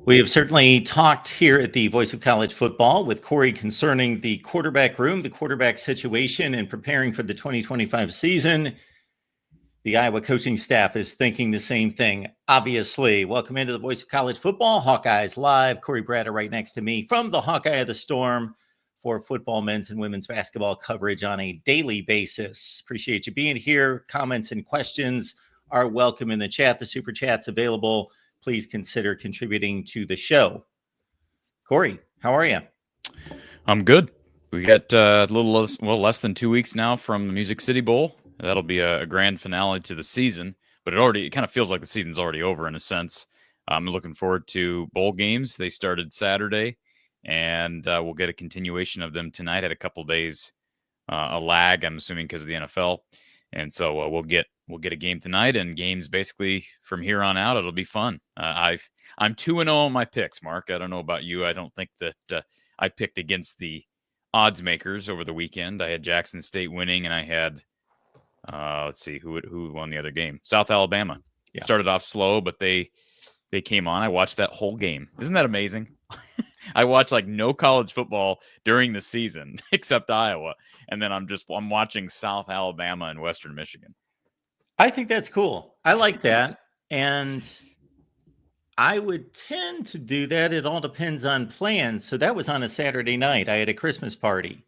We have certainly talked here at the Voice of College Football with Corey concerning the quarterback room, the quarterback situation, and preparing for the 2025 season. The Iowa coaching staff is thinking the same thing, obviously. Welcome into the Voice of College Football, Hawkeyes Live. Corey Bratta right next to me from the Hawkeye of the Storm for football, men's and women's basketball coverage on a daily basis. Appreciate you being here. Comments and questions are welcome in the chat. The super chat's available. Please consider contributing to the show. Corey, how are you? I'm good. We got a little less than 2 weeks now from the Music City Bowl. That'll be a grand finale to the season, but it kind of feels like the season's already over in a sense. I'm looking forward to bowl games. They started Saturday, and we'll get a continuation of them tonight. Had a couple days a lag, I'm assuming, because of the NFL, and so we'll get a game tonight, and games basically from here on out. It'll be fun. I'm 2-0 on my picks, Mark. I don't know about you. I don't think that I picked against the odds makers over the weekend. I had Jackson State winning, and I had let's see who won the other game. South Alabama. Yeah. Started off slow, but they came on. I watched that whole game. Isn't that amazing? I watched like no college football during the season except Iowa, and then I'm watching South Alabama and Western Michigan. I think that's cool. I like that. And I would tend to do that. It all depends on plans. So that was on a Saturday night. I had a Christmas party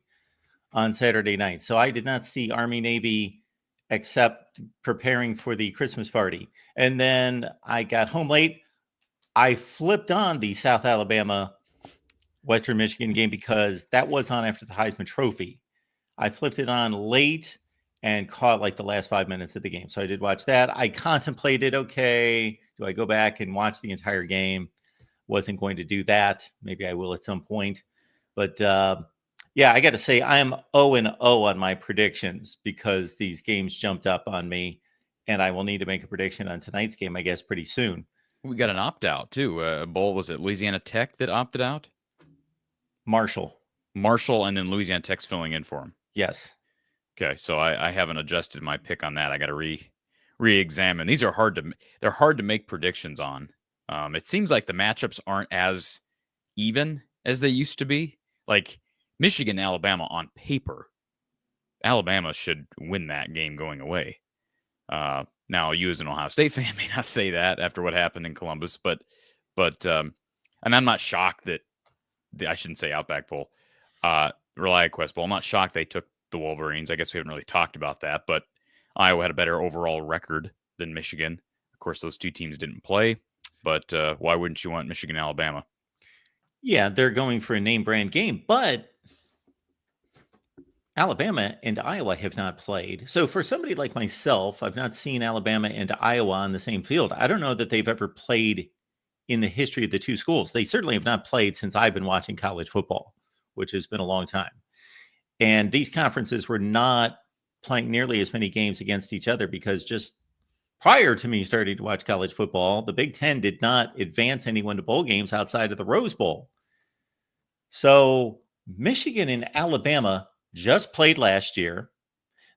on Saturday night. So I did not see Army Navy except preparing for the Christmas party. And then I got home late. I flipped on the South Alabama Western Michigan game because that was on after the Heisman Trophy. I flipped it on late and caught like the last 5 minutes of the game. So I did watch that. I contemplated, okay, do I go back and watch the entire game? Wasn't going to do that. Maybe I will at some point. But yeah, I got to say I am 0-0 on my predictions because these games jumped up on me, and I will need to make a prediction on tonight's game, I guess, pretty soon. We got an opt-out, too. Bowl, was it Louisiana Tech that opted out? Marshall, and then Louisiana Tech's filling in for him. Yes. Okay, so I haven't adjusted my pick on that. I got to re-examine. These are hard to make predictions on. It seems like the matchups aren't as even as they used to be. Like Michigan, Alabama on paper, Alabama should win that game going away. Now, you as an Ohio State fan may not say that after what happened in Columbus, but and I'm not shocked that I shouldn't say Outback Bowl, ReliaQuest Bowl. I'm not shocked they took the Wolverines. I guess we haven't really talked about that, but Iowa had a better overall record than Michigan. Of course, those two teams didn't play, but why wouldn't you want Michigan, Alabama? Yeah, they're going for a name brand game, but Alabama and Iowa have not played. So for somebody like myself, I've not seen Alabama and Iowa on the same field. I don't know that they've ever played in the history of the two schools. They certainly have not played since I've been watching college football, which has been a long time. And these conferences were not playing nearly as many games against each other because just prior to me starting to watch college football, the Big Ten did not advance anyone to bowl games outside of the Rose Bowl. So Michigan and Alabama just played last year.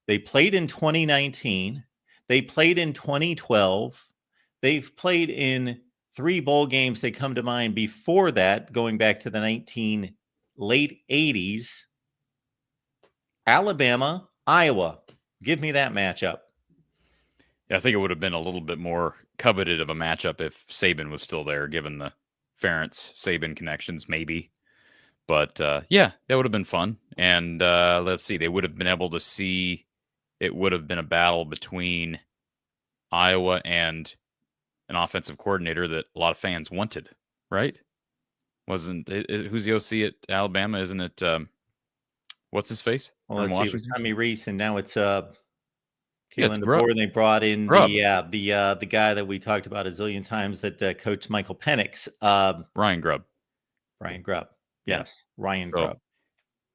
They played in 2019. They played in 2012. They've played in 3 bowl games that come to mind before that, going back to the late 80s. Alabama, Iowa. Give me that matchup. Yeah, I think it would have been a little bit more coveted of a matchup if Saban was still there, given the Ferentz-Saban connections, maybe. But, yeah, that would have been fun. And let's see, they would have been able to see it would have been a battle between Iowa and an offensive coordinator that a lot of fans wanted, right? Who's the OC at Alabama? Isn't it what's his face? Well, let's see, it was Tommy Reese, and now it's Kalen DeBoer, and they brought in the guy that we talked about a zillion times that coached Michael Penix. Ryan Grubb. Yes, Ryan Grubb.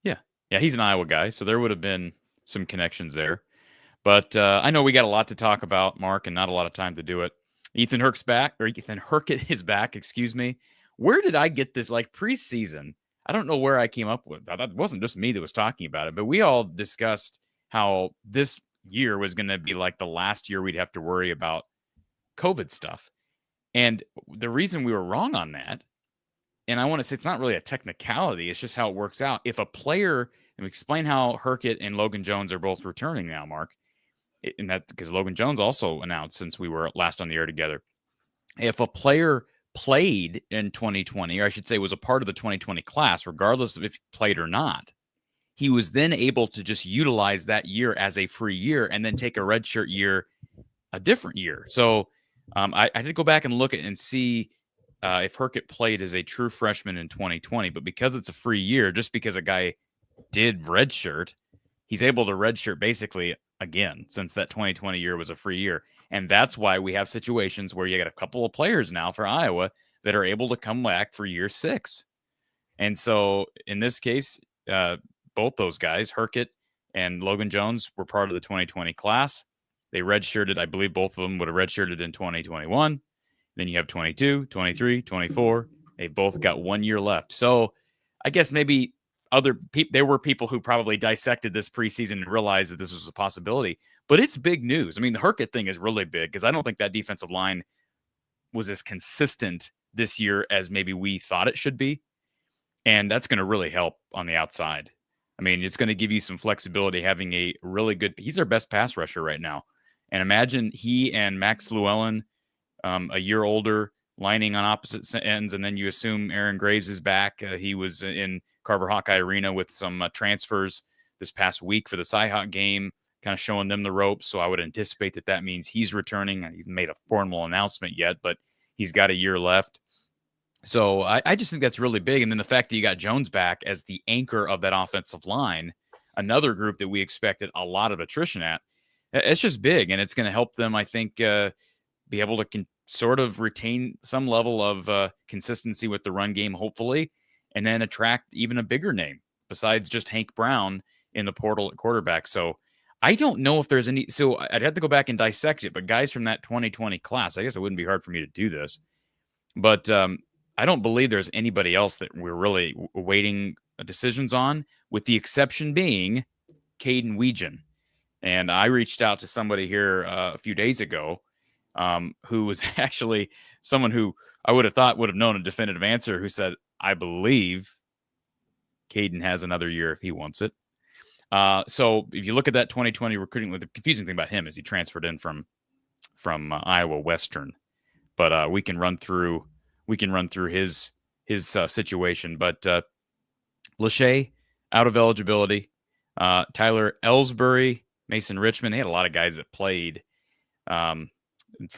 Yeah, he's an Iowa guy, so there would have been some connections there. But I know we got a lot to talk about, Mark, and not a lot of time to do it. Ethan Hurkett is back, excuse me. Where did I get this? Like preseason, I don't know where I came up with that. It wasn't just me that was talking about it, but we all discussed how this year was going to be like the last year we'd have to worry about COVID stuff. And the reason we were wrong on that and I want to say it's not really a technicality. It's just how it works out. If a player, and explain how HURKETT and Logan Jones are both returning now, Mark, and that's because Logan Jones also announced since we were last on the air together. If a player played in 2020, or I should say was a part of the 2020 class, regardless of if he played or not, he was then able to just utilize that year as a free year and then take a redshirt year a different year. So I had to go back and look at and see if HURKETT played as a true freshman in 2020. But because it's a free year, just because a guy did redshirt, he's able to redshirt basically again, since that 2020 year was a free year. And that's why we have situations where you got a couple of players now for Iowa that are able to come back for year 6. And so in this case, both those guys, HURKETT and Logan Jones, were part of the 2020 class. They redshirted. I believe both of them would have redshirted in 2021. Then you have 22, 23, 24. They both got 1 year left. So I guess maybe other people, there were people who probably dissected this preseason and realized that this was a possibility. But it's big news. I mean, the HURKETT thing is really big because I don't think that defensive line was as consistent this year as maybe we thought it should be. And that's going to really help on the outside. I mean, it's going to give you some flexibility having a really good, he's our best pass rusher right now. And imagine he and Max Llewellyn, a year older, lining on opposite ends, and then you assume Aaron Graves is back. He was in Carver Hawkeye Arena with some transfers this past week for the Cyhawk game, kind of showing them the ropes. So I would anticipate that that means he's returning. He's made a formal announcement yet, but he's got a year left. So I just think that's really big. And then the fact that you got Jones back as the anchor of that offensive line, another group that we expected a lot of attrition at, it's just big. And it's going to help them, I think, be able to sort of retain some level of consistency with the run game, hopefully, and then attract even a bigger name besides just Hank Brown in the portal at quarterback. So I don't know if there's any, so I'd have to go back and dissect it, but guys from that 2020 class, I guess it wouldn't be hard for me to do this, but I don't believe there's anybody else that we're really waiting decisions on, with the exception being Caden Weegan. And I reached out to somebody here a few days ago who was actually someone who I would have thought would have known a definitive answer, who said, I believe Caden has another year if he wants it. So if you look at that 2020 recruiting, the confusing thing about him is he transferred in from Iowa Western, but we can run through his situation. But Lachey out of eligibility, Tyler Ellsbury, Mason Richmond, they had a lot of guys that played from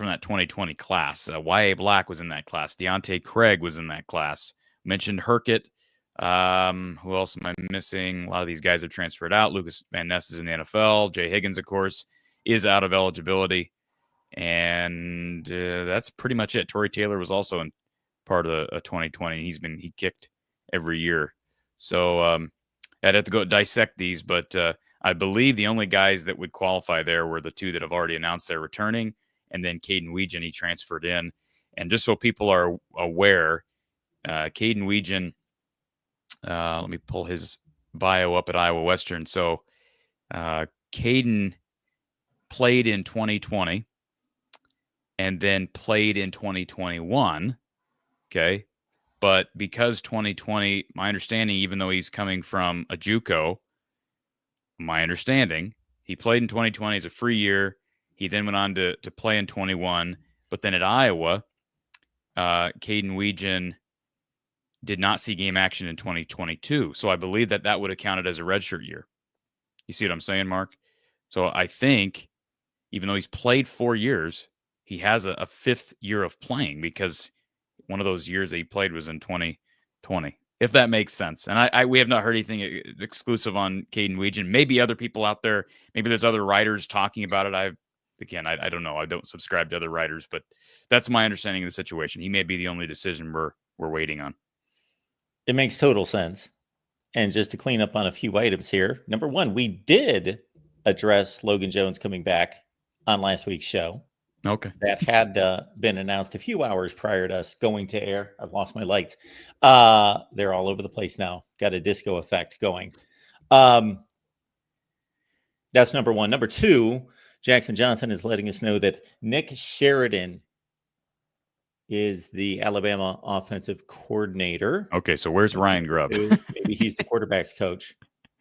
that 2020 class. Y.A. Black was in that class. Deontay Craig was in that class. Mentioned HURKETT. Who else am I missing? A lot of these guys have transferred out. Lucas Van Ness is in the NFL. Jay Higgins, of course, is out of eligibility. And that's pretty much it. Torrey Taylor was also in part of the 2020. He kicked every year. So I'd have to go dissect these, but I believe the only guys that would qualify there were the two that have already announced they're returning, and then Caden Weegan, he transferred in. And just so people are aware, Caden Weegan, let me pull his bio up at Iowa Western. So Caden played in 2020 and then played in 2021. Okay. But because 2020, my understanding, even though he's coming from a JUCO, my understanding, he played in 2020 as a free year. He then went on to play in 21. But then at Iowa, Caden Weegan did not see game action in 2022. So I believe that would have counted as a redshirt year. You see what I'm saying, Mark? So I think even though he's played 4 years, he has a fifth year of playing, because one of those years that he played was in 2020, if that makes sense. And we have not heard anything exclusive on Caden Weegan. Maybe other people out there, maybe there's other writers talking about it. I don't know. I don't subscribe to other writers, but that's my understanding of the situation. He may be the only decision we're waiting on. It makes total sense. And just to clean up on a few items here. Number one, we did address Logan Jones coming back on last week's show. Okay. That had been announced a few hours prior to us going to air. I've lost my lights. They're all over the place now. Got a disco effect going. That's number one. Number two, Jackson Johnson is letting us know that Nick Sheridan is the Alabama offensive coordinator. Okay, so where's Ryan Grubb? Maybe he's the quarterback's coach.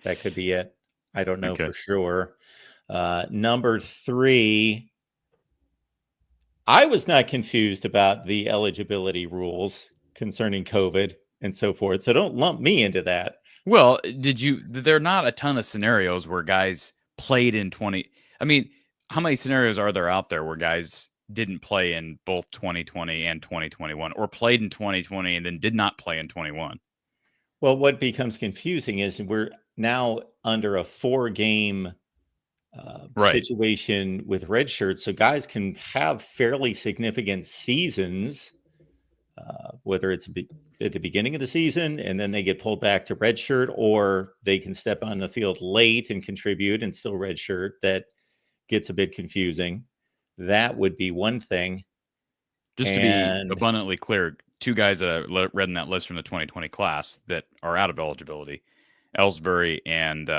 That could be it. I don't know for sure. Number 3, I was not confused about the eligibility rules concerning COVID and so forth. So don't lump me into that. Well, there are not a ton of scenarios where guys played in 20. I mean, how many scenarios are there out there where guys didn't play in both 2020 and 2021 or played in 2020 and then did not play in 21? Well, what becomes confusing is we're now under a 4-game Right. situation with red shirts. So guys can have fairly significant seasons, whether it's at the beginning of the season and then they get pulled back to red shirt, or they can step on the field late and contribute and still red shirt. That gets a bit confusing. That would be one thing. Just to be abundantly clear, 2 guys that I read in that list from the 2020 class that are out of eligibility, Ellsbury and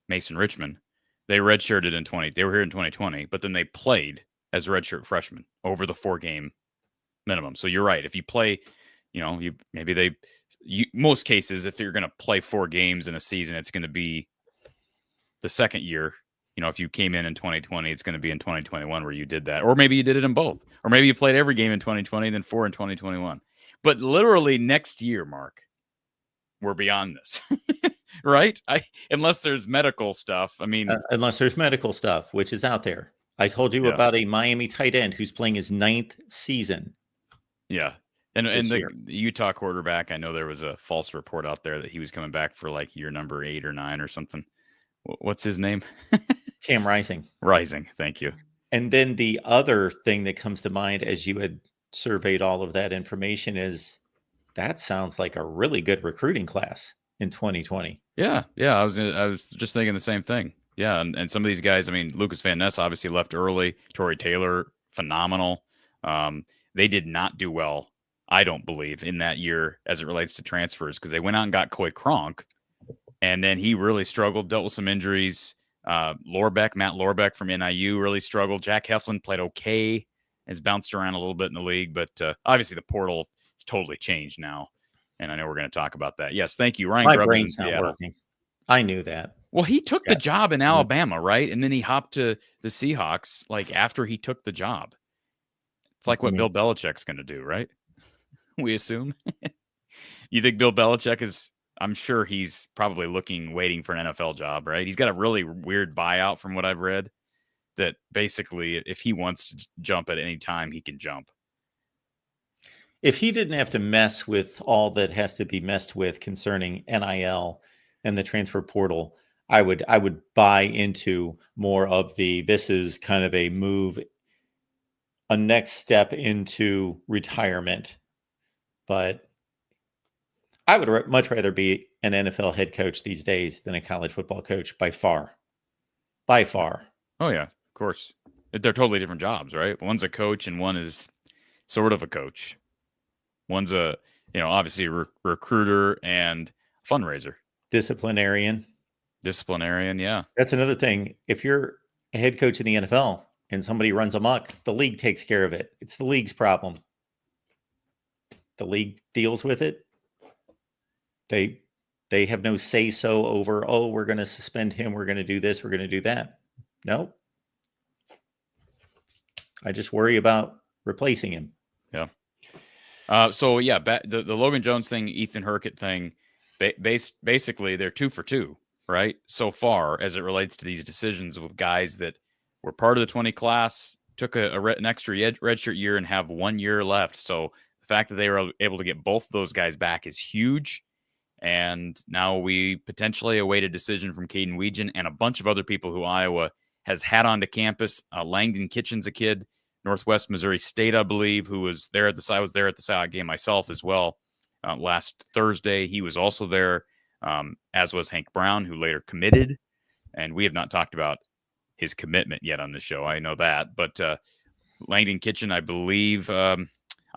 Mason Richmond, they redshirted in 20. They were here in 2020, but then they played as redshirt freshmen over the 4-game minimum. So you're right. If you play, most cases, if you're going to play 4 games in a season, it's going to be the second year. If you came in 2020, it's going to be in 2021 where you did that. Or maybe you did it in both. Or maybe you played every game in 2020, then 4 in 2021. But literally next year, Mark, we're beyond this. Right? Unless there's medical stuff. I mean, unless there's medical stuff, which is out there. I told you about a Miami tight end who's playing his 9th season. Yeah. And the Utah quarterback, I know there was a false report out there that he was coming back for like year number 8 or 9 or something. What's his name? Cam Rising. Rising. Thank you. And then the other thing that comes to mind as you had surveyed all of that information is that sounds like a really good recruiting class in 2020. Yeah. I was just thinking the same thing. Yeah. And some of these guys, I mean, Lucas Van Ness obviously left early. Torrey Taylor, phenomenal. They did not do well, I don't believe, in that year as it relates to transfers, because they went out and got Coy Cronk, and then he really struggled, dealt with some injuries. Matt Lorbeck from NIU really struggled. Jack Heflin played okay, has bounced around a little bit in the league, but obviously the portal has totally changed now, and I know we're going to talk about that. Yes, thank you, Ryan. My brain's not working. I knew that. Well, he took the job in Alabama, right? And then he hopped to the Seahawks like after he took the job. It's like what Bill Belichick's going to do, right? We assume. You think Bill Belichick is, I'm sure he's probably waiting for an NFL job, right? He's got a really weird buyout from what I've read that basically if he wants to jump at any time, he can jump. If he didn't have to mess with all that has to be messed with concerning NIL and the transfer portal, I would buy into more of this is kind of a move, a next step into retirement. But I would much rather be an NFL head coach these days than a college football coach by far. By far. Oh, yeah, of course. They're totally different jobs, right? One's a coach and one is sort of a coach. One's a, obviously recruiter and fundraiser. Disciplinarian, yeah. That's another thing. If you're a head coach in the NFL and somebody runs amok, the league takes care of it. It's the league's problem. The league deals with it. They have no say-so over, we're going to suspend him, we're going to do this, we're going to do that. No. I just worry about replacing him. Yeah. The Logan Jones thing, Ethan Hurkett thing, basically they're 2 for 2, right? So far as it relates to these decisions with guys that were part of the 20 class, took an extra redshirt year and have 1 year left. So the fact that they were able to get both of those guys back is huge. And now we potentially await a decision from Caden Weegan and a bunch of other people who Iowa has had onto campus. Langdon Kitchen's a kid, Northwest Missouri State, I believe, who was there at the I was there at the SIAC game myself as well last Thursday. He was also there, as was Hank Brown, who later committed. And we have not talked about his commitment yet on the show. I know that. But Langdon Kitchen, I believe, I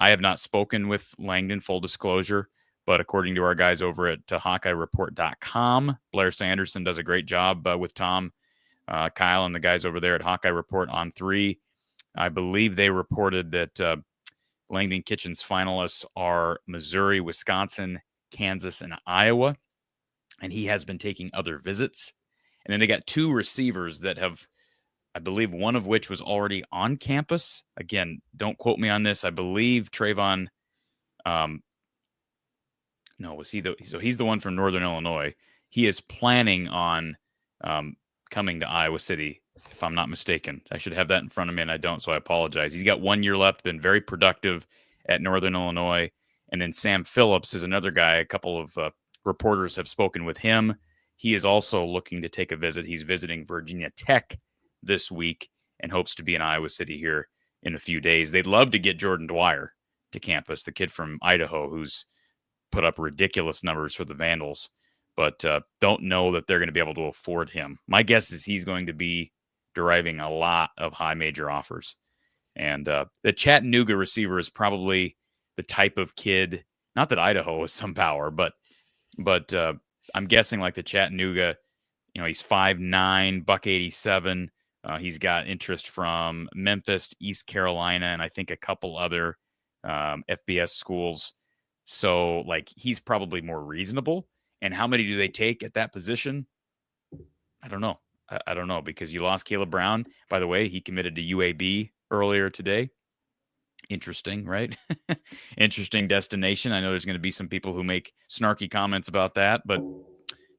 have not spoken with Langdon, full disclosure. But according to our guys over at HawkeyeReport.com, Blair Sanderson does a great job with Tom, Kyle, and the guys over there at Hawkeye Report on 3. I believe they reported that Langdon Kitchen's finalists are Missouri, Wisconsin, Kansas, and Iowa. And he has been taking other visits. And then they got 2 receivers that have, I believe, one of which was already on campus. Again, don't quote me on this. I believe Trayvon, no, was he so he's the one from Northern Illinois. He is planning on coming to Iowa City, if I'm not mistaken. I should have that in front of me, and I don't, so I apologize. He's got 1 year left, been very productive at Northern Illinois. And then Sam Phillips is another guy. A couple of reporters have spoken with him. He is also looking to take a visit. He's visiting Virginia Tech this week and hopes to be in Iowa City here in a few days. They'd love to get Jordan Dwyer to campus, the kid from Idaho who's put up ridiculous numbers for the Vandals, but don't know that they're going to be able to afford him. My guess is he's going to be deriving a lot of high major offers. And the Chattanooga receiver is probably the type of kid, not that Idaho is some power, but I'm guessing like the Chattanooga, he's 5'9", buck 87. He's got interest from Memphis, East Carolina, and I think a couple other FBS schools. So like he's probably more reasonable. And how many do they take at that position? I don't know. I don't know, because you lost Caleb Brown. By the way, he committed to UAB earlier today. Interesting, right? Interesting destination. I know there's going to be some people who make snarky comments about that, but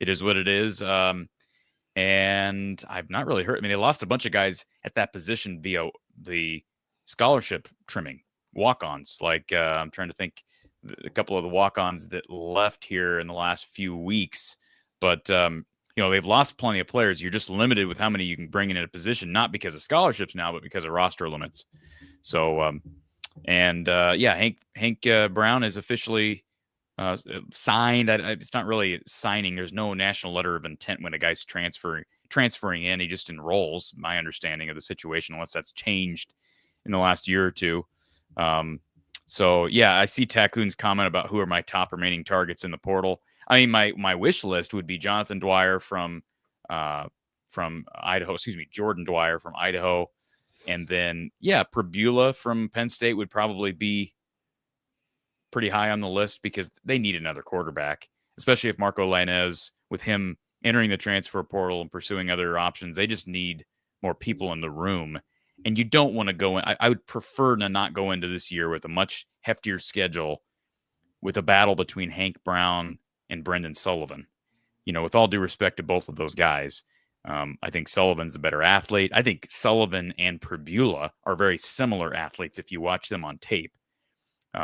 it is what it is. And I've not really heard. I mean, they lost a bunch of guys at that position via the scholarship trimming, walk-ons. Like I'm trying to think, a couple of the walk-ons that left here in the last few weeks. But they've lost plenty of players. You're just limited with how many you can bring in a position, not because of scholarships now, but because of roster limits. So, Hank Brown is officially signed. It's not really signing. There's no national letter of intent when a guy's transferring in. He just enrolls, my understanding of the situation, unless that's changed in the last year or two. I see Tacoon's comment about who are my top remaining targets in the portal. I mean, my wish list would be Jonathan Dwyer from Idaho. Jordan Dwyer from Idaho. And then, Prabula from Penn State would probably be pretty high on the list because they need another quarterback, especially if Marco Lainez, with him entering the transfer portal and pursuing other options, they just need more people in the room. And you don't want to go in. I would prefer to not go into this year with a much heftier schedule with a battle between Hank Brown and Brendan Sullivan. With all due respect to both of those guys, I think Sullivan's the better athlete. I think Sullivan and Prabula are very similar athletes if you watch them on tape.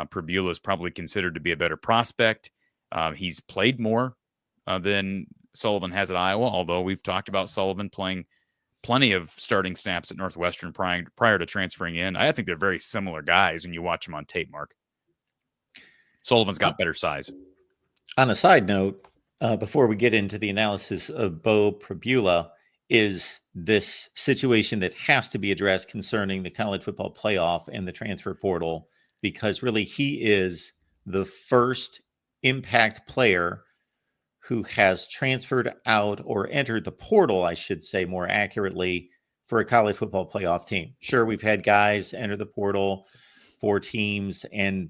Prabula is probably considered to be a better prospect. He's played more than Sullivan has at Iowa, although we've talked about Sullivan playing plenty of starting snaps at Northwestern prior to transferring in. I think they're very similar guys when you watch them on tape, Mark. Sullivan's got better size. On a side note, before we get into the analysis of Bo Prabula, is this situation that has to be addressed concerning the college football playoff and the transfer portal, because really he is the first impact player who has transferred out or entered the portal, I should say more accurately, for a college football playoff team. Sure, we've had guys enter the portal for teams and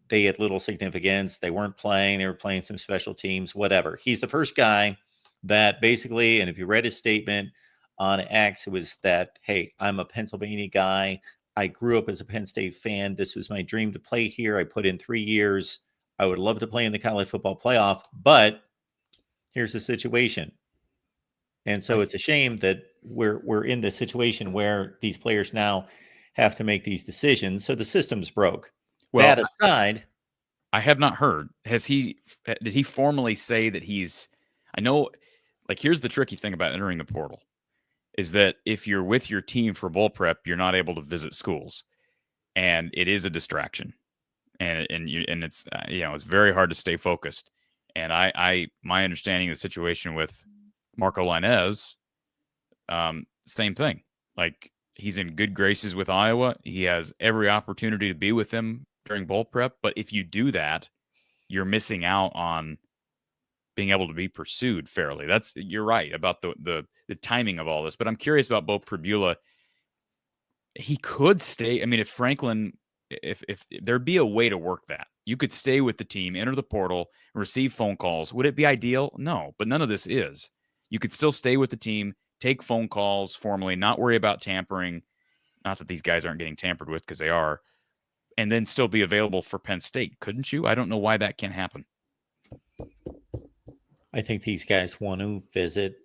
they had little significance. They weren't playing. They were playing some special teams, whatever. He's the first guy that basically, and if you read his statement on X, it was that, hey, I'm a Pennsylvania guy. I grew up as a Penn State fan. This was my dream to play here. I put in 3 years. I would love to play in the college football playoff, but here's the situation. And so it's a shame that we're in this situation where these players now have to make these decisions. So the system's broke. Well, that aside, I have not heard. Did he formally say that I know, like, here's the tricky thing about entering the portal is that if you're with your team for bowl prep, you're not able to visit schools, and it is a distraction, and it's it's very hard to stay focused. And my understanding of the situation with Marco Lainez, same thing. Like, he's in good graces with Iowa. He has every opportunity to be with them during bowl prep. But if you do that, you're missing out on being able to be pursued fairly. You're right about the timing of all this. But I'm curious about Bo Prabula. he could stay. I mean, if Franklin, if there'd be a way to work that, you could stay with the team, enter the portal, receive phone calls. Would it be ideal? No, but none of this is. You could still stay with the team, take phone calls formally, not worry about tampering. Not that these guys aren't getting tampered with, because they are, and then still be available for Penn State. Couldn't you? I don't know why that can't happen. I think these guys want to visit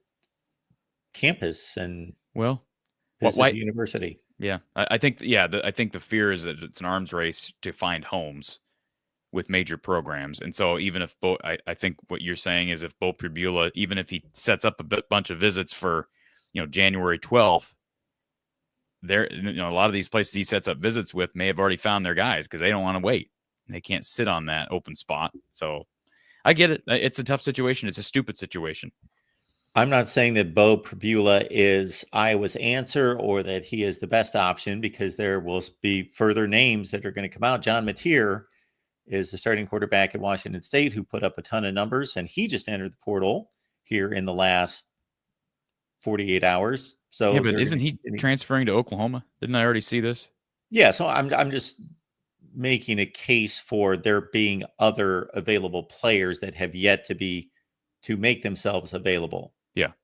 campus and Well, visit why? the university. Yeah, I think I think the fear is that it's an arms race to find homes with major programs, and so even if I think what you're saying is if Bo Pribula, even if he sets up a bunch of visits for, January 12th, there, a lot of these places he sets up visits with may have already found their guys because they don't want to wait. They can't sit on that open spot. So I get it. It's a tough situation. It's a stupid situation. I'm not saying that Bo Pribula is Iowa's answer or that he is the best option, because there will be further names that are going to come out. John Mateer is the starting quarterback at Washington State who put up a ton of numbers, and he just entered the portal here in the last 48 hours. So yeah, but isn't he transferring to Oklahoma? Didn't I already see this? Yeah, so I'm just making a case for there being other available players that have yet to make themselves available.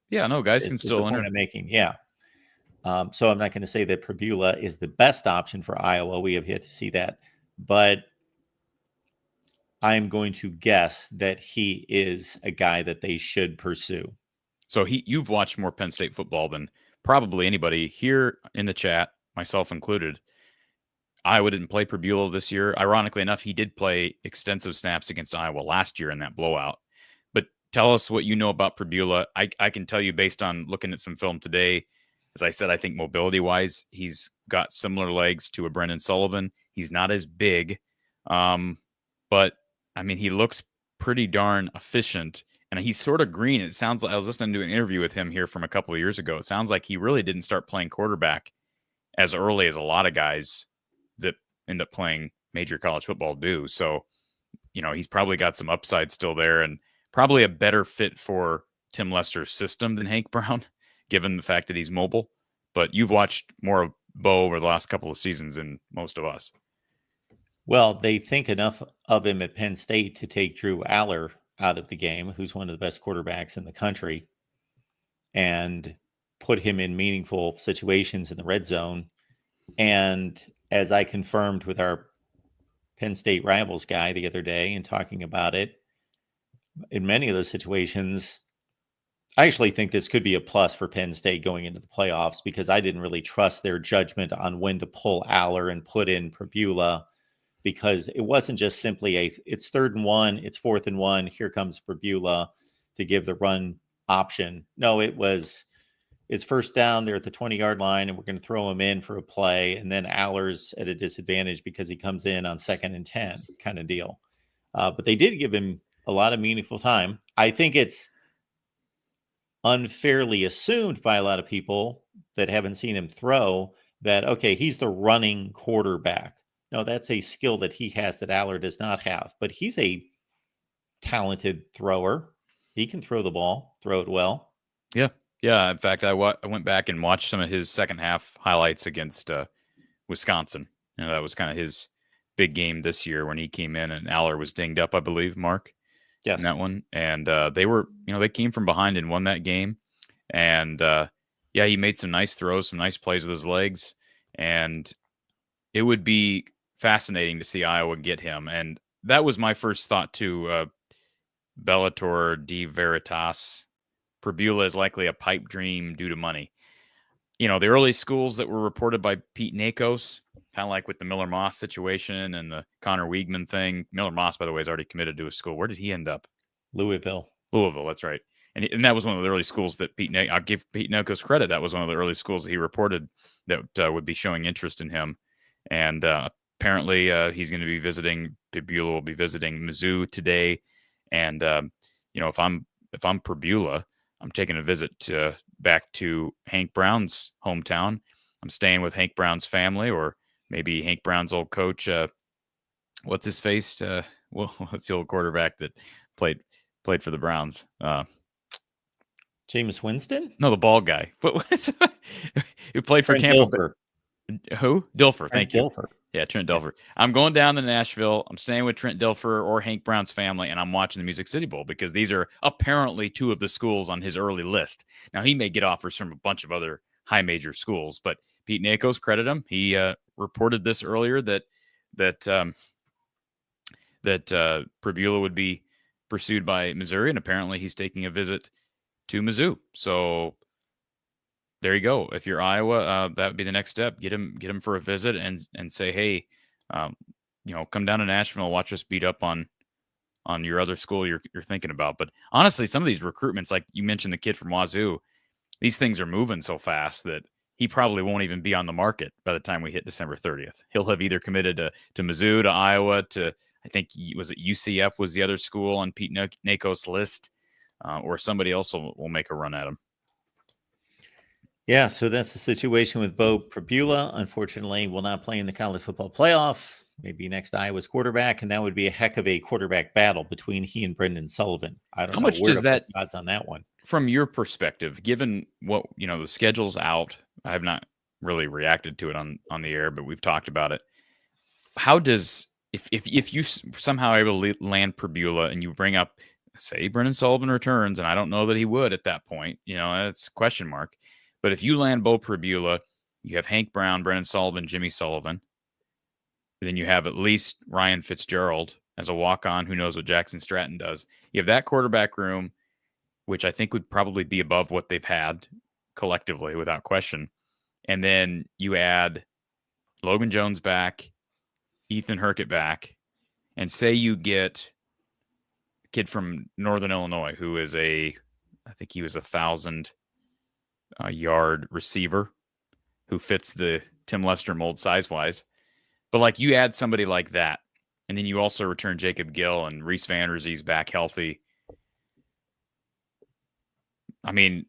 Yeah, no, guys can still enter. I'm making, yeah. So I'm not going to say that Pribula is the best option for Iowa. We have yet to see that, but I'm going to guess that he is a guy that they should pursue. So you've watched more Penn State football than probably anybody here in the chat, myself included. Iowa didn't play Pribula this year. Ironically enough, he did play extensive snaps against Iowa last year in that blowout. But tell us what you know about Pribula. I can tell you based on looking at some film today. As I said, I think mobility-wise, he's got similar legs to a Brendan Sullivan. He's not as big, but, I mean, he looks pretty darn efficient, and he's sort of green. It sounds like I was listening to an interview with him here from a couple of years ago. It sounds like he really didn't start playing quarterback as early as a lot of guys that end up playing major college football do. So, he's probably got some upside still there, and probably a better fit for Tim Lester's system than Hank Brown, given the fact that he's mobile. But you've watched more of Bo over the last couple of seasons than most of us. Well, they think enough of him at Penn State to take Drew Aller out of the game, who's one of the best quarterbacks in the country, and put him in meaningful situations in the red zone. And as I confirmed with our Penn State rivals guy the other day and talking about it, in many of those situations, I actually think this could be a plus for Penn State going into the playoffs, because I didn't really trust their judgment on when to pull Aller and put in Pribula, because it wasn't just simply it's 3rd and 1, it's 4th and 1, here comes Pribula to give the run option. No, it's 1st down, they're at the 20-yard line, and we're going to throw him in for a play, and then Aller's at a disadvantage because he comes in on 2nd and 10 kind of deal. But they did give him a lot of meaningful time. I think it's unfairly assumed by a lot of people that haven't seen him throw that, okay, he's the running quarterback. No, that's a skill that he has that Aller does not have, but he's a talented thrower. He can throw the ball, throw it well. Yeah. Yeah. In fact, I went back and watched some of his second half highlights against Wisconsin. That was kind of his big game this year when he came in, and Aller was dinged up, I believe, Mark. Yes. In that one. And they came from behind and won that game. And he made some nice throws, some nice plays with his legs. And it would be fascinating to see Iowa get him. And that was my first thought too. Bellator de Veritas. Pribula is likely a pipe dream due to money. The early schools that were reported by Pete Nakos, kind of like with the Miller Moss situation and the Connor Wiegman thing. Miller Moss, by the way, is already committed to a school. Where did he end up? Louisville, that's right. And that was one of the early schools that I'll give Pete Nakos credit. That was one of the early schools that he reported that would be showing interest in him. And apparently he's going to be visiting, Pribula will be visiting Mizzou today. And, if I'm Pribula, I'm taking a visit back to Hank Brown's hometown. I'm staying with Hank Brown's family, or maybe Hank Brown's old coach. What's his face? What's the old quarterback that played for the Browns? Jameis Winston? No, the bald guy. Who played for Trent Tampa Dilfer. Who? Dilfer. Trent Thank you. Dilfer. Yeah, Trent Yeah. Dilfer. I'm going down to Nashville. I'm staying with Trent Dilfer or Hank Brown's family, and I'm watching the Music City Bowl because these are apparently two of the schools on his early list. Now, he may get offers from a bunch of other high major schools, but Pete Nakos, credit him. He reported this earlier that Pribula would be pursued by Missouri, and apparently he's taking a visit to Mizzou. So there you go. If you're Iowa, that would be the next step. Get him for a visit and say, hey, come down to Nashville, watch us beat up on your other school you're thinking about. But honestly, some of these recruitments, like you mentioned, the kid from Wazoo, these things are moving so fast that he probably won't even be on the market by the time we hit December 30th. He'll have either committed to Mizzou, to Iowa, to I think was it UCF was the other school on Pete Nakos' list, or somebody else will make a run at him. Yeah, so that's the situation with Bo Pribula. Unfortunately, will not play in the college football playoff. Maybe next Iowa's quarterback, and that would be a heck of a quarterback battle between he and Brendan Sullivan. I don't know. How much where does to put that odds on that one? From your perspective, given what the schedule's out, I have not really reacted to it on the air, but we've talked about it. How does if you somehow are able to land Pribula and you bring up, say, Brendan Sullivan returns, and I don't know that he would at that point, that's a question mark. But if you land Bo Pribula, you have Hank Brown, Brendan Sullivan, Jimmy Sullivan. Then you have at least Ryan Fitzgerald as a walk-on who knows what Jackson Stratton does. You have that quarterback room, which I think would probably be above what they've had collectively without question. And then you add Logan Jones back, Ethan HURKETT back, and say you get a kid from Northern Illinois who is I think he was 1,000-yard receiver who fits the Tim Lester mold size-wise. But like you add somebody like that, and then you also return Jacob Gill and Reese Van Riese's back healthy. I mean,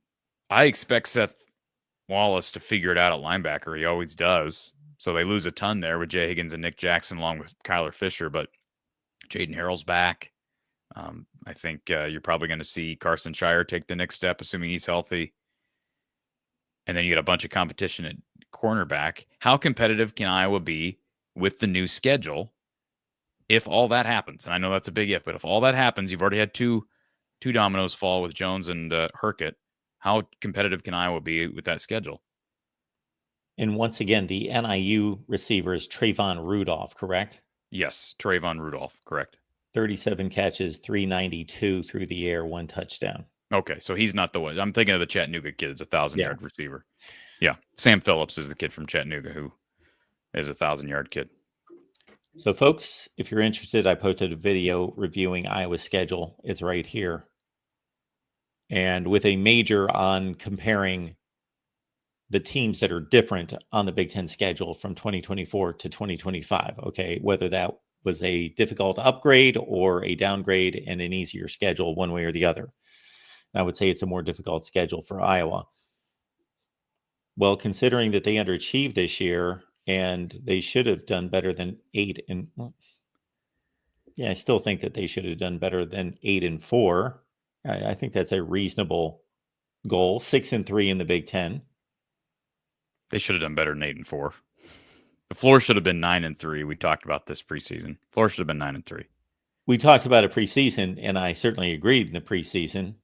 I expect Seth Wallace to figure it out at linebacker. He always does. So they lose a ton there with Jay Higgins and Nick Jackson along with Kyler Fisher. But Jaden Harrell's back. I think you're probably going to see Carson Shire take the next step, assuming he's healthy. And then you get a bunch of competition at cornerback. How competitive can Iowa be with the new schedule if all that happens? And I know that's a big if, but if all that happens, you've already had two dominoes fall with Jones and HURKETT. How competitive can Iowa be with that schedule? And once again, the NIU receiver is Trayvon Rudolph, correct? Yes, Trayvon Rudolph, correct. 37 catches, 392 through the air, 1 touchdown. Okay, so he's not the one. I'm thinking of the Chattanooga kid. It's a 1,000-yard receiver. Yeah, Sam Phillips is the kid from Chattanooga who is a 1,000-yard kid. So, folks, if you're interested, I posted a video reviewing Iowa's schedule. It's right here. And with a major on comparing the teams that are different on the Big Ten schedule from 2024 to 2025. Okay, whether that was a difficult upgrade or a downgrade and an easier schedule, one way or the other. I would say it's a more difficult schedule for Iowa. Well, considering that they underachieved this year and they should have done better than 8 and I still think that they should have done better than 8-4. I think that's a reasonable goal. 6-3 in the Big Ten. They should have done better than 8-4. The floor should have been 9-3. We talked about this preseason. Floor should have been 9-3. We talked about it preseason, and I certainly agreed in the preseason.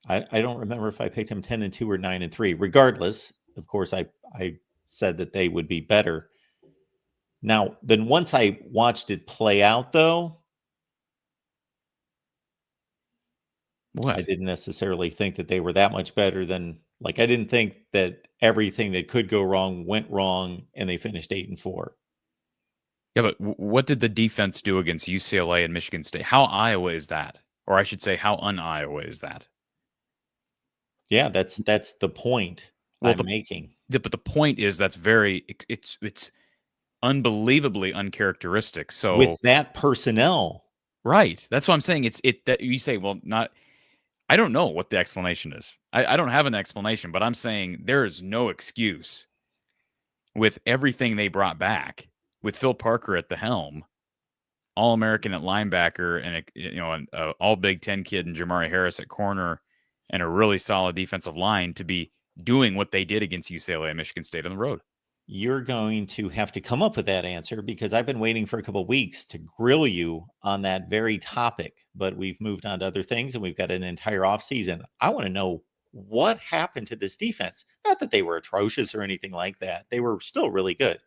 I don't remember if I picked them 10-2 or 9-3. Regardless, of course, I said that they would be better. Now, then once I watched it play out, though, what? I didn't necessarily think that they were that much better than, I didn't think that everything that could go wrong went wrong, and they finished 8-4. Yeah, but what did the defense do against UCLA and Michigan State? How Iowa is that? Or I should say, how un-Iowa is that? Yeah, that's the point I'm making. But the point is it's unbelievably uncharacteristic. So with that personnel, right? That's what I'm saying. That you say, well, not. I don't know what the explanation is. I don't have an explanation, but I'm saying there is no excuse with everything they brought back with Phil Parker at the helm, All-American at linebacker, and an all Big Ten kid and Jamari Harris at corner, and a really solid defensive line to be doing what they did against UCLA and Michigan State on the road. you're going to have to come up with that answer because I've been waiting for a couple of weeks to grill you on that very topic, but we've moved on to other things and we've got an entire off season. I want to know what happened to this defense. Not that they were atrocious or anything like that. They were still really good,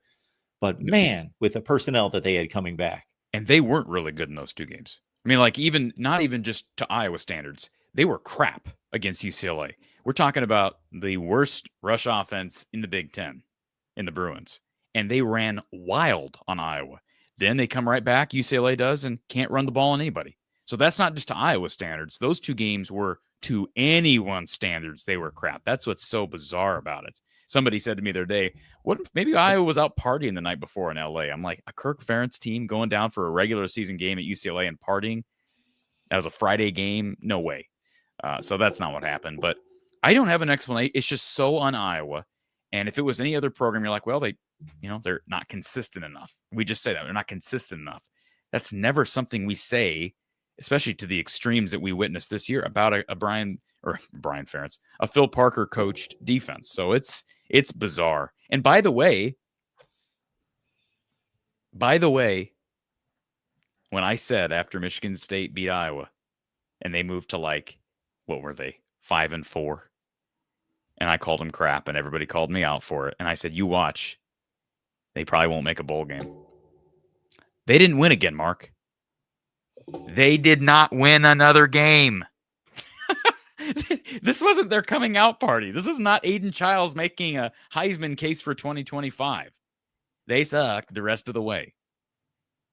but man, with the personnel that they had coming back. And they weren't really good in those two games. I mean, like not even just to Iowa standards, they were crap against UCLA. We're talking about the worst rush offense in the Big Ten in the Bruins. And they ran wild on Iowa. Then they come right back, UCLA does, and can't run the ball on anybody. So that's not just to Iowa standards. Those two games were to anyone's standards. They were crap. That's what's so bizarre about it. Somebody said to me the other day, what if maybe Iowa was out partying the night before in LA? I'm like, a Kirk Ferentz team going down for a regular season game at UCLA and partying? That was a Friday game? No way. So that's not what happened. But I don't have an explanation. It's just so on Iowa. And if it was any other program, you're like, well, they're not consistent enough. We just say that they're not consistent enough. That's never something we say, especially to the extremes that we witnessed this year about a Brian Ferentz, a Phil Parker coached defense. So it's bizarre. And by the way, when I said after Michigan State beat Iowa and they moved to what were they? 5-4. And I called them crap and everybody called me out for it. And I said, you watch. They probably won't make a bowl game. They didn't win again, Mark. They did not win another game. This wasn't their coming out party. This was not Aiden Childs making a Heisman case for 2025. They sucked the rest of the way.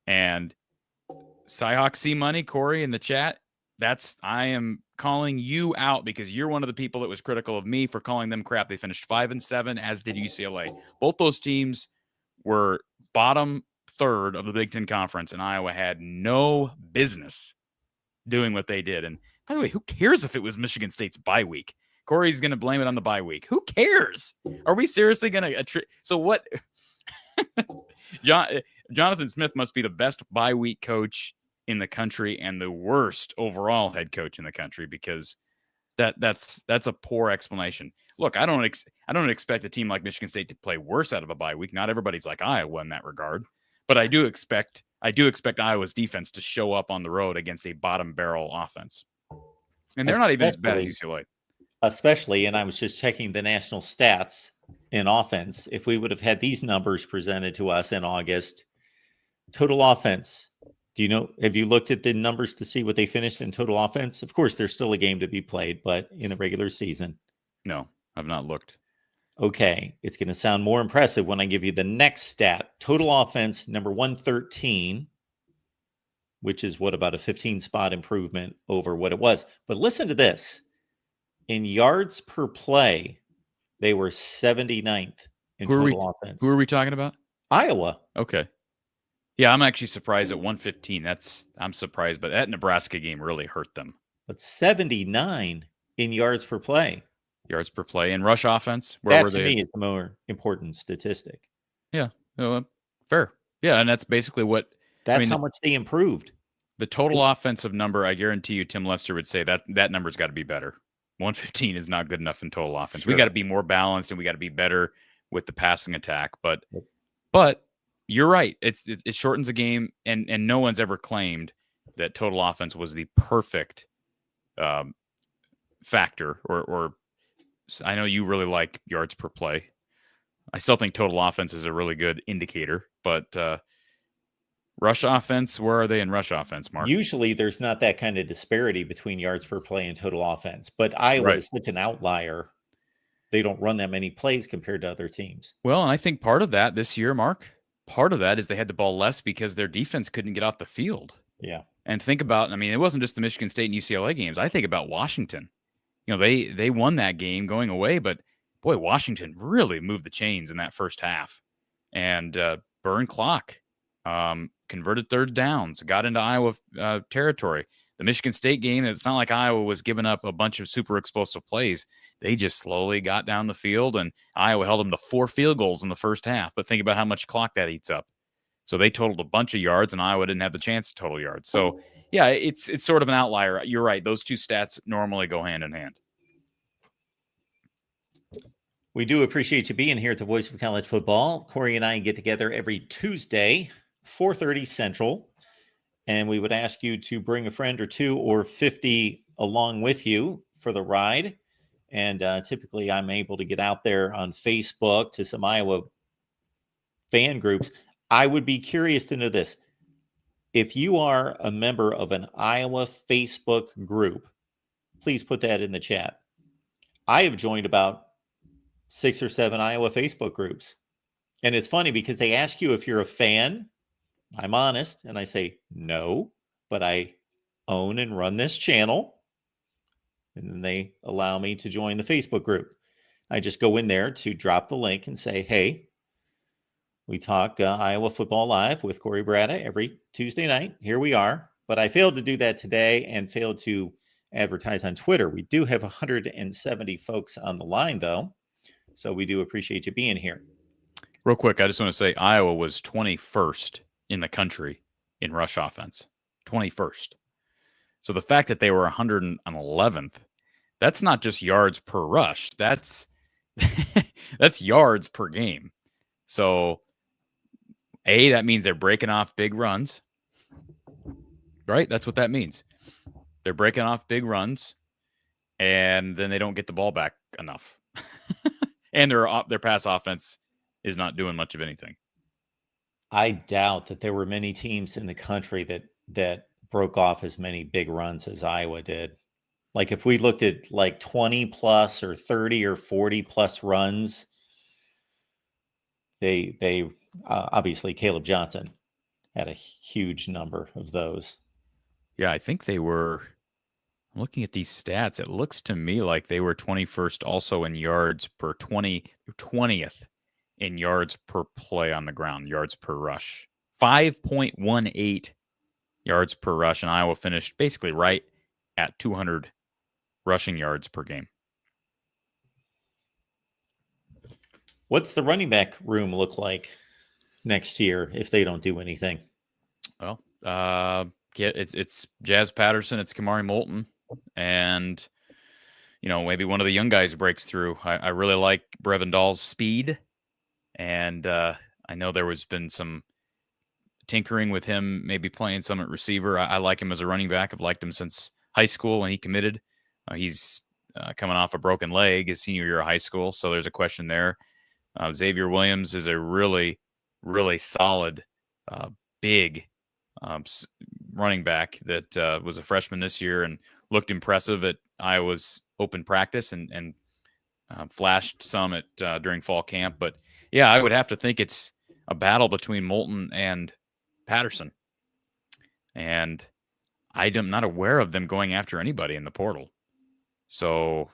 And Cyhawk C Money, Corey in the chat, I am calling you out because you're one of the people that was critical of me for calling them crap. They finished 5-7, as did UCLA. Both those teams were bottom third of the Big Ten Conference, and Iowa had no business doing what they did. And by the way, who cares if it was Michigan State's bye week? Corey's going to blame it on the bye week. Who cares? Are we seriously going to? So what? Jonathan Smith must be the best bye week coach in the country and the worst overall head coach in the country, because that's a poor explanation. Look, I don't expect a team like Michigan State to play worse out of a bye week. Not everybody's like Iowa in that regard, but I do expect Iowa's defense to show up on the road against a bottom barrel offense, and they're not even as bad as UCLA. Especially, and I was just checking the national stats in offense. If we would have had these numbers presented to us in August, total offense. Have you looked at the numbers to see what they finished in total offense? Of course, there's still a game to be played, but in a regular season. No, I've not looked. Okay. It's going to sound more impressive when I give you the next stat. Total offense, number 113, which is about a 15 spot improvement over what it was. But listen to this. In yards per play, they were 79th in total offense. Who are we talking about? Iowa. Okay. Yeah, I'm actually surprised at 115. I'm surprised, but that Nebraska game really hurt them. But 79 in yards per play. Yards per play and rush offense. That to me is the more important statistic. Yeah, fair. Yeah, and that's basically what. That's how much they improved. The total offensive number, I guarantee you, Tim Lester would say that number's got to be better. 115 is not good enough in total offense. Sure. We got to be more balanced and we got to be better with the passing attack. But you're right. It shortens a game, and no one's ever claimed that total offense was the perfect factor. Or I know you really like yards per play. I still think total offense is a really good indicator, but rush offense, where are they in rush offense, Mark? Usually there's not that kind of disparity between yards per play and total offense, but Iowa is such an outlier. They don't run that many plays compared to other teams. Well, and I think part of that this year, Mark, part of that is they had the ball less because their defense couldn't get off the field. Yeah. And think about, it wasn't just the Michigan State and UCLA games. I think about Washington. They won that game going away, but boy, Washington really moved the chains in that first half and burned clock, converted third downs, got into Iowa territory. The Michigan State game, it's not like Iowa was giving up a bunch of super explosive plays. They just slowly got down the field, and Iowa held them to 4 field goals in the first half. But think about how much clock that eats up. So they totaled a bunch of yards, and Iowa didn't have the chance to total yards. So, yeah, it's sort of an outlier. You're right. Those two stats normally go hand in hand. We do appreciate you being here at the Voice of College Football. Corey and I get together every Tuesday, 4:30 Central, and we would ask you to bring a friend or two or 50 along with you for the ride. And typically I'm able to get out there on Facebook to some Iowa fan groups. I would be curious to know this. If you are a member of an Iowa Facebook group, please put that in the chat. I have joined about 6 or 7 Iowa Facebook groups. And it's funny because they ask you if you're a fan. I'm honest. And I say, no, but I own and run this channel. And then they allow me to join the Facebook group. I just go in there to drop the link and say, hey, we talk Iowa Football Live with Corey Bratta every Tuesday night. Here we are. But I failed to do that today and failed to advertise on Twitter. We do have 170 folks on the line, though. So we do appreciate you being here. Real quick, I just want to say Iowa was 21st in the country in rush offense. 21st. So the fact that they were 111th, that's not just yards per rush. That's that's yards per game. So that means they're breaking off big runs. Right? That's what that means. They're breaking off big runs, and then they don't get the ball back enough. And their pass offense is not doing much of anything. I doubt that there were many teams in the country that broke off as many big runs as Iowa did. Like if we looked at like 20 plus or 30 or 40 plus runs, they obviously Caleb Johnson had a huge number of those. Yeah, I think they were. I'm looking at these stats. It looks to me like they were 21st also in yards per 20th in yards per play on the ground, yards per rush. 5.18 yards per rush, and Iowa finished basically right at 200 rushing yards per game. What's the running back room look like next year if they don't do anything? Well, it's Jazz Patterson, it's Kamari Moulton, and maybe one of the young guys breaks through. I really like Brevin Dahl's speed, and I know there was been some tinkering with him, maybe playing some at receiver. I like him as a running back. I've liked him since high school when he committed. He's coming off a broken leg his senior year of high school, so there's a question there. Xavier Williams is a really, really solid, big running back that was a freshman this year and looked impressive at Iowa's open practice and flashed some at during fall camp. But yeah, I would have to think it's a battle between Moulton and Patterson, and I'm not aware of them going after anybody in the portal. So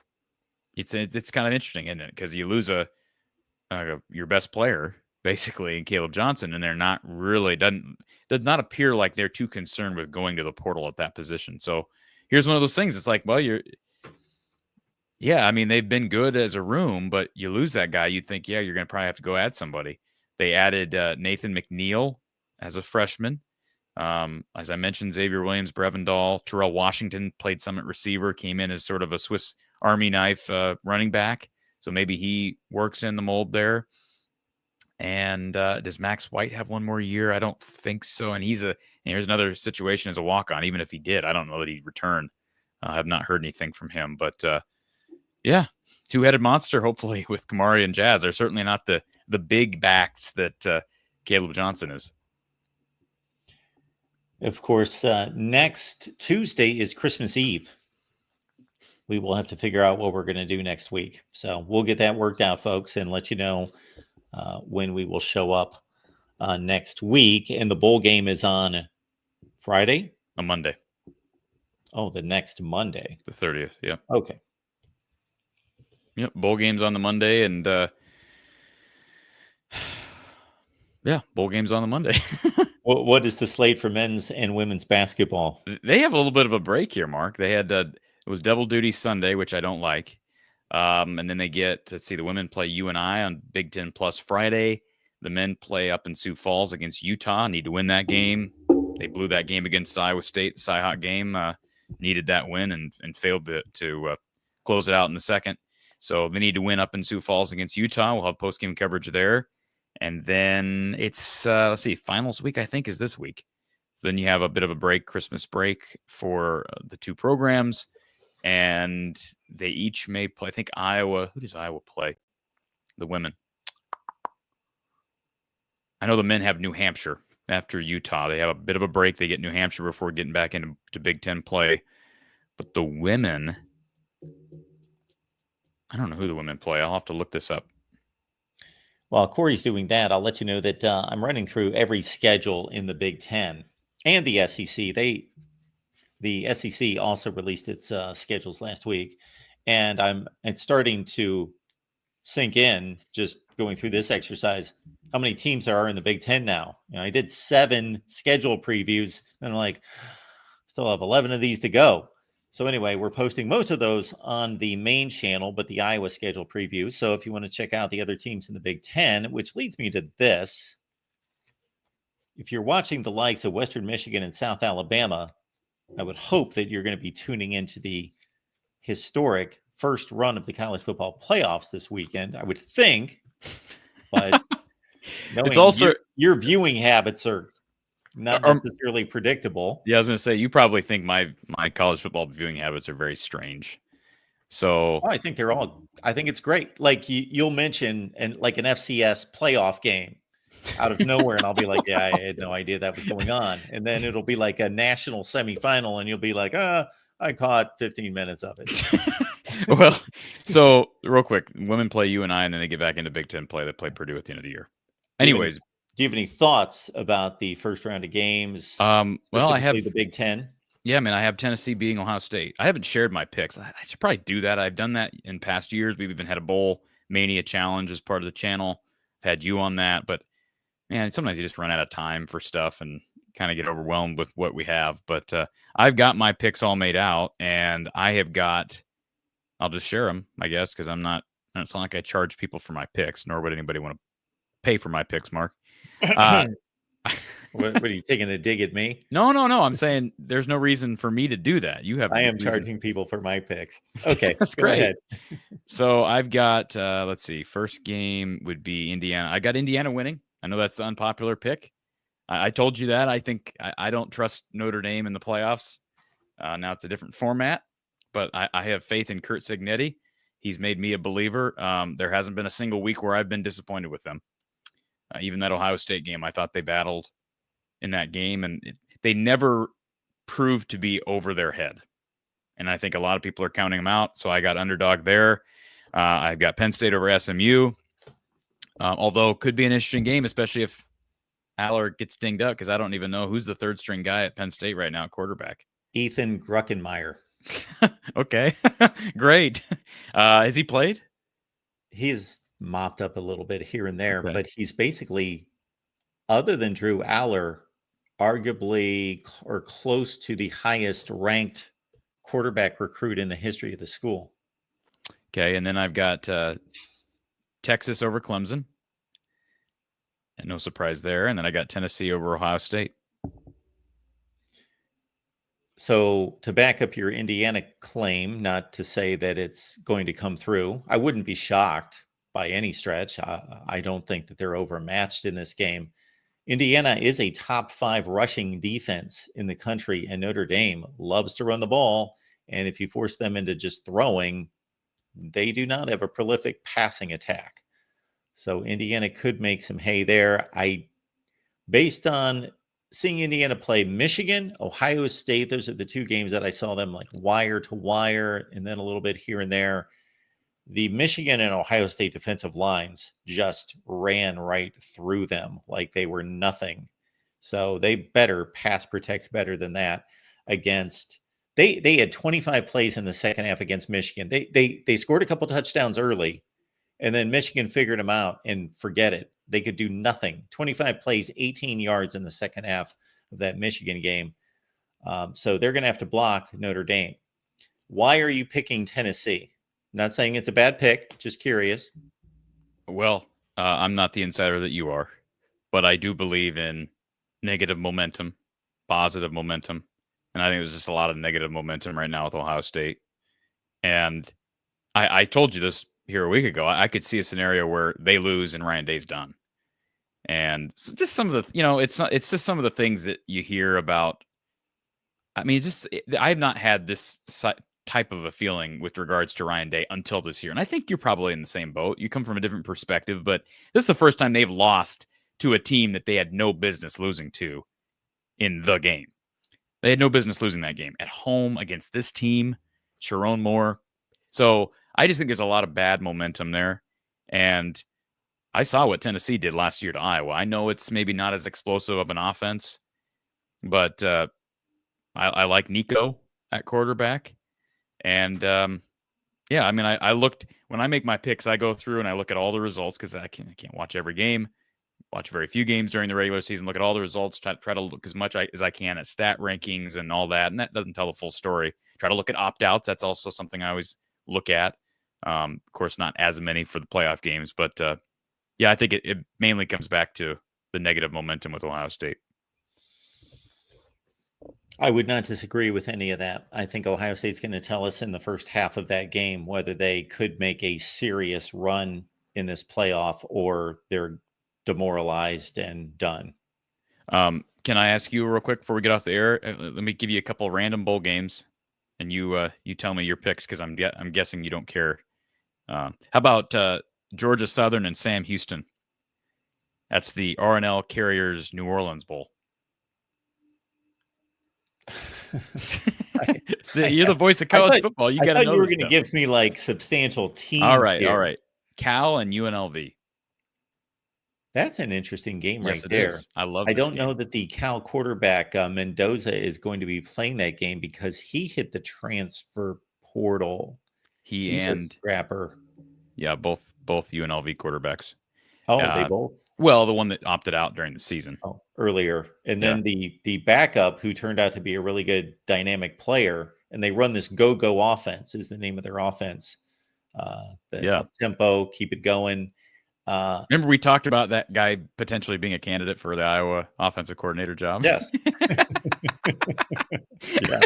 it's kind of interesting, isn't it? Because you lose your best player basically in Caleb Johnson, and they're not really does not appear like they're too concerned with going to the portal at that position. So here's one of those things. It's like, well, they've been good as a room, but you lose that guy, you think, you're going to probably have to go add somebody. They added Nathan McNeil as a freshman. As I mentioned, Xavier Williams, Brevin Dahl, Terrell Washington played some at receiver, came in as sort of a Swiss Army knife running back. So maybe he works in the mold there. And does Max White have one more year? I don't think so. And here's another situation as a walk-on. Even if he did, I don't know that he'd return. I have not heard anything from him. But two-headed monster, hopefully, with Kamari and Jazz. They're certainly not the big backs that Caleb Johnson is. Of course, next Tuesday is Christmas Eve. We will have to figure out what we're going to do next week. So we'll get that worked out, folks, and let you know when we will show up next week. And the bowl game is on Friday? On Monday. Oh, the next Monday. The 30th, yeah. Okay. Yep, bowl game's on the Monday, and bowl game's on the Monday. What is the slate for men's and women's basketball? They have a little bit of a break here, Mark. They had it was double duty Sunday, which I don't like. And then they get, the women play UNI on Big Ten Plus Friday. The men play up in Sioux Falls against Utah. Need to win that game. They blew that game against Iowa State. The Cy-Hawk game needed that win and failed to close it out in the second. So they need to win up in Sioux Falls against Utah. We'll have post-game coverage there. And then it's, let's see, finals week, I think, is this week. So then you have a bit of a break, Christmas break for the two programs. And they each may play, I think Iowa, who does Iowa play? The women. I know the men have New Hampshire after Utah. They have a bit of a break. They get New Hampshire before getting back into Big Ten play. But the women, I don't know who the women play. I'll have to look this up. While Corey's doing that, I'll let you know that I'm running through every schedule in the Big Ten and the SEC. The SEC also released its schedules last week, and it's starting to sink in, just going through this exercise, how many teams there are in the Big Ten now. I did 7 schedule previews, and I'm like, still have 11 of these to go. So anyway, we're posting most of those on the main channel, but the Iowa schedule preview. So if you want to check out the other teams in the Big Ten, which leads me to this, if you're watching the likes of Western Michigan and South Alabama, I would hope that you're going to be tuning into the historic first run of the college football playoffs this weekend, I would think. But it's also your viewing habits are not necessarily predictable. Yeah, I was going to say, you probably think my college football viewing habits are very strange. So I think I think it's great. Like you'll mention like an FCS playoff game out of nowhere, and I'll be like, yeah, I had no idea that was going on. And then it'll be like a national semifinal, and you'll be like, I caught 15 minutes of it. Well, so real quick, women play UNI, and then they get back into Big Ten play. They play Purdue at the end of the year. Anyways. Do you have any thoughts about the first round of games? Well, I have the Big Ten. Yeah, man, I have Tennessee beating Ohio State. I haven't shared my picks. I should probably do that. I've done that in past years. We've even had a bowl mania challenge as part of the channel. I've had you on that, but man, sometimes you just run out of time for stuff and kind of get overwhelmed with what we have. But I've got my picks all made out, and I have got. I'll just share them, I guess, because it's not like I charge people for my picks, nor would anybody want to pay for my picks, Mark. What are you taking a dig at me? No. I'm saying there's no reason for me to do that. I am charging people for my picks. Okay, that's great. Ahead. So I've got, let's see, first game would be Indiana. I got Indiana winning. I know that's the unpopular pick. I told you that. I think I don't trust Notre Dame in the playoffs. Now it's a different format, but I have faith in Curt Cignetti. He's made me a believer. There hasn't been a single week where I've been disappointed with them. Even that Ohio State game, I thought they battled in that game, and they never proved to be over their head. And I think a lot of people are counting them out. So I got underdog there. I've got Penn State over SMU, although could be an interesting game, especially if Aller gets dinged up, because I don't even know who's the third string guy at Penn State right now at quarterback. Ethan Gruckenmeyer. Okay, great. Has he played? He's mopped up a little bit here and there, but he's basically, other than Drew Aller, arguably or close to the highest ranked quarterback recruit in the history of the school. Okay, and then I've got Texas over Clemson. And no surprise there. And then I got Tennessee over Ohio State. So to back up your Indiana claim, not to say that it's going to come through, I wouldn't be shocked by any stretch. I don't think that they're overmatched in this game. Indiana is a top 5 rushing defense in the country, and Notre Dame loves to run the ball. And if you force them into just throwing, they do not have a prolific passing attack. So Indiana could make some hay there. Based on seeing Indiana play Michigan, Ohio State, those are the 2 games that I saw them like wire to wire, and then a little bit here and there. The Michigan and Ohio State defensive lines just ran right through them like they were nothing. So they better pass protect better than that against. They had 25 plays in the second half against Michigan. They scored a couple touchdowns early, and then Michigan figured them out, and forget it. They could do nothing. 25 plays, 18 yards in the second half of that Michigan game. So they're going to have to block Notre Dame. Why are you picking Tennessee? Not saying it's a bad pick, just curious. Well, I'm not the insider that you are, but I do believe in negative momentum, positive momentum. And I think there's just a lot of negative momentum right now with Ohio State. And I told you this here a week ago. I could see a scenario where they lose and Ryan Day's done. And just some of the, it's just some of the things that you hear about. I mean, I have not had this type of a feeling with regards to Ryan Day until this year. And I think you're probably in the same boat. You come from a different perspective, but this is the first time they've lost to a team that they had no business losing to in the game. They had no business losing that game at home against this team, Sharon Moore. So I just think there's a lot of bad momentum there. And I saw what Tennessee did last year to Iowa. I know it's maybe not as explosive of an offense, but I like Nico at quarterback. And yeah, I mean, I looked when I make my picks, I go through and I look at all the results because I can't watch every game, watch very few games during the regular season, look at all the results, try to look as much as I can at stat rankings and all that. And that doesn't tell the full story. Try to look at opt-outs. That's also something I always look at. Of course, not as many for the playoff games, but yeah, I think it mainly comes back to the negative momentum with Ohio State. I would not disagree with any of that. I think Ohio State's going to tell us in the first half of that game whether they could make a serious run in this playoff or they're demoralized and done. Can I ask you real quick before we get off the air? Let me give you a couple random bowl games, and you tell me your picks because I'm guessing you don't care. How about Georgia Southern and Sam Houston? That's the R&L Carriers New Orleans Bowl. You're the voice of college football. You got to know. You were going to give me like substantial teams. All right, here. all right. Cal and UNLV. That's an interesting game yes, right there. Is. I love. I don't know that the Cal quarterback Mendoza is going to be playing that game because he hit the transfer portal. He's a scrapper. Yeah, both UNLV quarterbacks. Oh, they both. Well, the one that opted out during the season. Oh, earlier. And then the backup who turned out to be a really good dynamic player, and they run this go-go offense is the name of their offense. Up tempo, keep it going. Remember we talked about that guy potentially being a candidate for the Iowa offensive coordinator job? Yes. Yeah.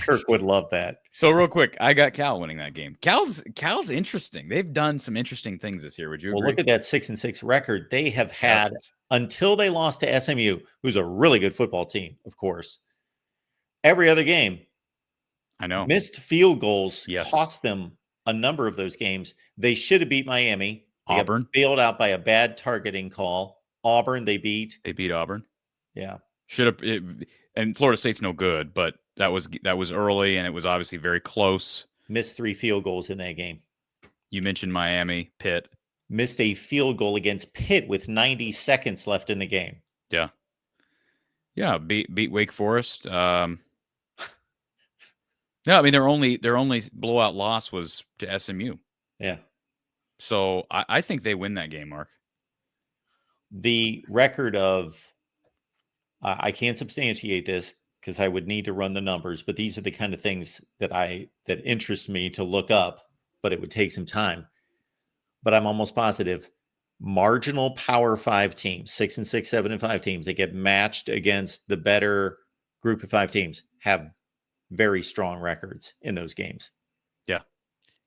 Kirk would love that. So real quick, I got Cal winning that game. Cal's interesting. They've done some interesting things this year. Would you agree? Well, look at that 6-6 record they have had until they lost to SMU, who's a really good football team, of course. Every other game, I know, missed field goals cost them a number of those games. They should have beat Miami. They Auburn got bailed out by a bad targeting call. Auburn, they beat. They beat Auburn. Yeah, should have. And Florida State's no good, but that was early, and it was obviously very close. Missed 3 field goals in that game. You mentioned Miami, Pitt. Missed a field goal against Pitt with 90 seconds left in the game. Yeah. Yeah, beat Wake Forest. Yeah, I mean their only blowout loss was to SMU. Yeah. So I think they win that game, Mark. The record of I can't substantiate this because I would need to run the numbers, but these are the kind of things that interest me to look up, but it would take some time. But I'm almost positive marginal Power 5 teams, 6-6, 7-5 teams that get matched against the better group of 5 teams have very strong records in those games. Yeah.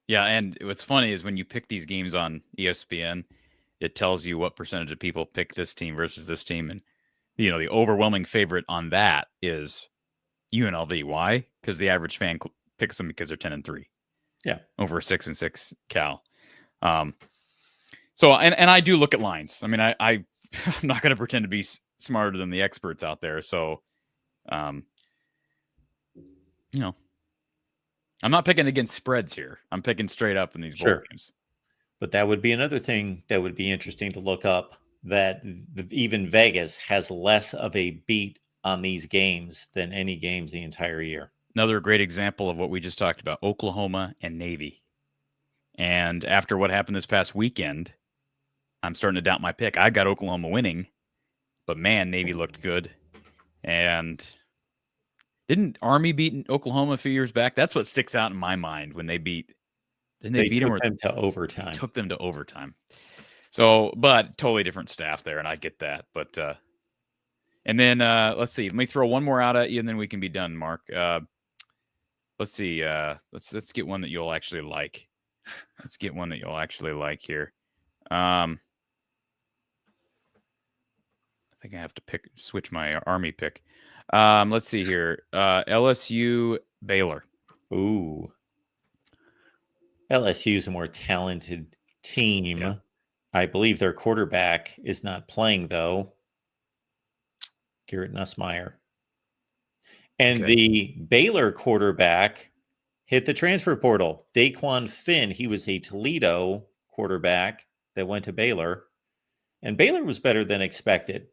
Yeah. And what's funny is when you pick these games on ESPN, it tells you what percentage of people pick this team versus this team. And, the overwhelming favorite on that is UNLV. Why? Because the average fan picks them because they're 10-3. Yeah. Over 6-6 Cal. So, and I do look at lines. I mean, I'm not going to pretend to be smarter than the experts out there. So, I'm not picking against spreads here. I'm picking straight up in these bowl games. But that would be another thing that would be interesting to look up, that even Vegas has less of a beat on these games than any games the entire year. Another great example of what we just talked about, Oklahoma and Navy. And after what happened this past weekend, I'm starting to doubt my pick. I got Oklahoma winning, but man, Navy looked good. And didn't Army beat Oklahoma a few years back? That's what sticks out in my mind when they beat. Didn't they beat them to overtime? Took them to overtime. So, but totally different staff there, and I get that. But and then let's see. Let me throw one more out at you, and then we can be done, Mark. Let's see. Let's get one that you'll actually like. Let's get one that you'll actually like here. I think I have to switch my Army pick. Let's see here. LSU Baylor. Ooh. LSU is a more talented team. Yeah. I believe their quarterback is not playing, though. Garrett Nussmeier. And Okay. the Baylor quarterback hit the transfer portal. Daquan Finn. He was a Toledo quarterback that went to Baylor. And Baylor was better than expected.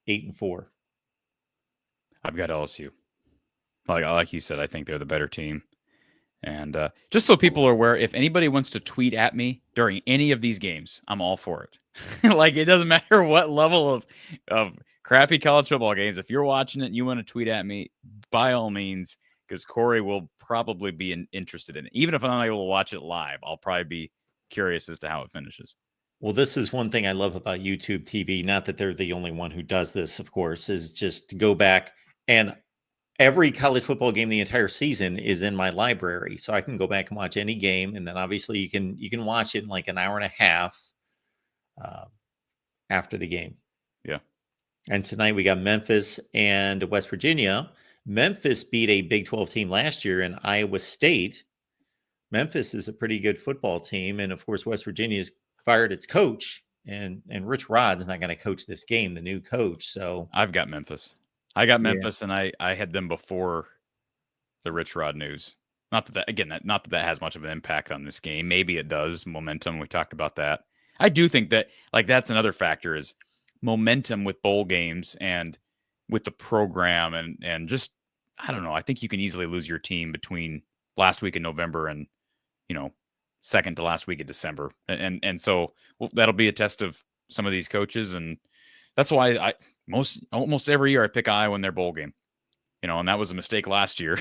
8-4. I've got LSU. Like you said, I think they're the better team. And just so people are aware, if anybody wants to tweet at me during any of these games, I'm all for it. Like, it doesn't matter what level of crappy college football games. If you're watching it and you want to tweet at me, by all means, because Corey will probably be interested in it. Even if I'm not able to watch it live, I'll probably be curious as to how it finishes. Well, this is one thing I love about YouTube TV. Not that they're the only one who does this, of course, is just to go back, and every college football game the entire season is in my library, so I can go back and watch any game, and then obviously you can watch it in like an hour and a half after the game. Yeah. And tonight we got Memphis and West Virginia. Memphis beat a Big 12 team last year in Iowa State. Memphis is a pretty good football team, and of course West Virginia's fired its coach, and Rich Rod's not going to coach this game, the new coach. So I've got Memphis. I got Memphis, and I had them before the Rich Rod news. Not that has much of an impact on this game. Maybe it does. Momentum. We talked about that. I do think that that's another factor is momentum with bowl games and with the program and just, I don't know. I think you can easily lose your team between last week in November and, second to last week of December. And so that'll be a test of some of these coaches. And that's why I almost every year I pick Iowa in their bowl game, and that was a mistake last year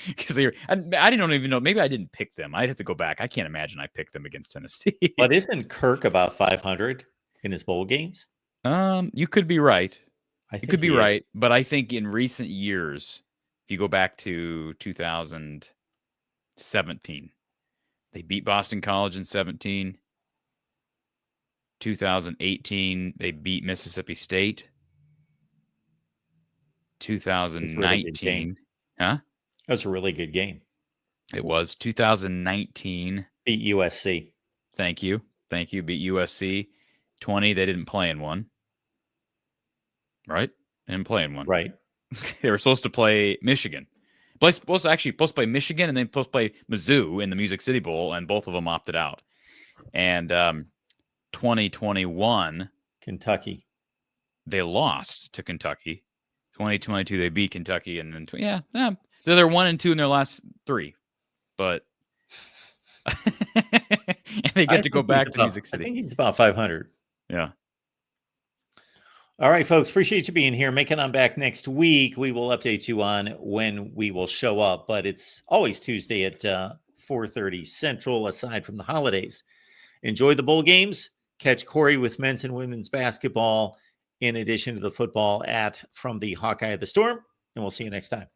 because I didn't even know. Maybe I didn't pick them. I'd have to go back. I can't imagine I picked them against Tennessee. But isn't Kirk about 500 in his bowl games? You could be right. I think you could be right. But I think in recent years, if you go back to 2017, they beat Boston College in 17. 2018, they beat Mississippi State. 2019, huh? That was a really good game. It was 2019. Beat USC. Thank you. Beat USC. 20, they didn't play in one. Right? They didn't play in one. Right. They were supposed to play Michigan. Supposed to play Michigan and then supposed to play Mizzou in the Music City Bowl, and both of them opted out. And 2021, Kentucky, they lost to Kentucky. 2022, they beat Kentucky, and then they're 1-2 in their last 3, but and they get to go back to Music City. I think he's about 500. Yeah. All right, folks. Appreciate you being here. Make it on back next week. We will update you on when we will show up, but it's always Tuesday at 4:30 Central, aside from the holidays. Enjoy the bowl games. Catch Corey with men's and women's basketball, in addition to the football from the Hawkeye of the Storm, and we'll see you next time.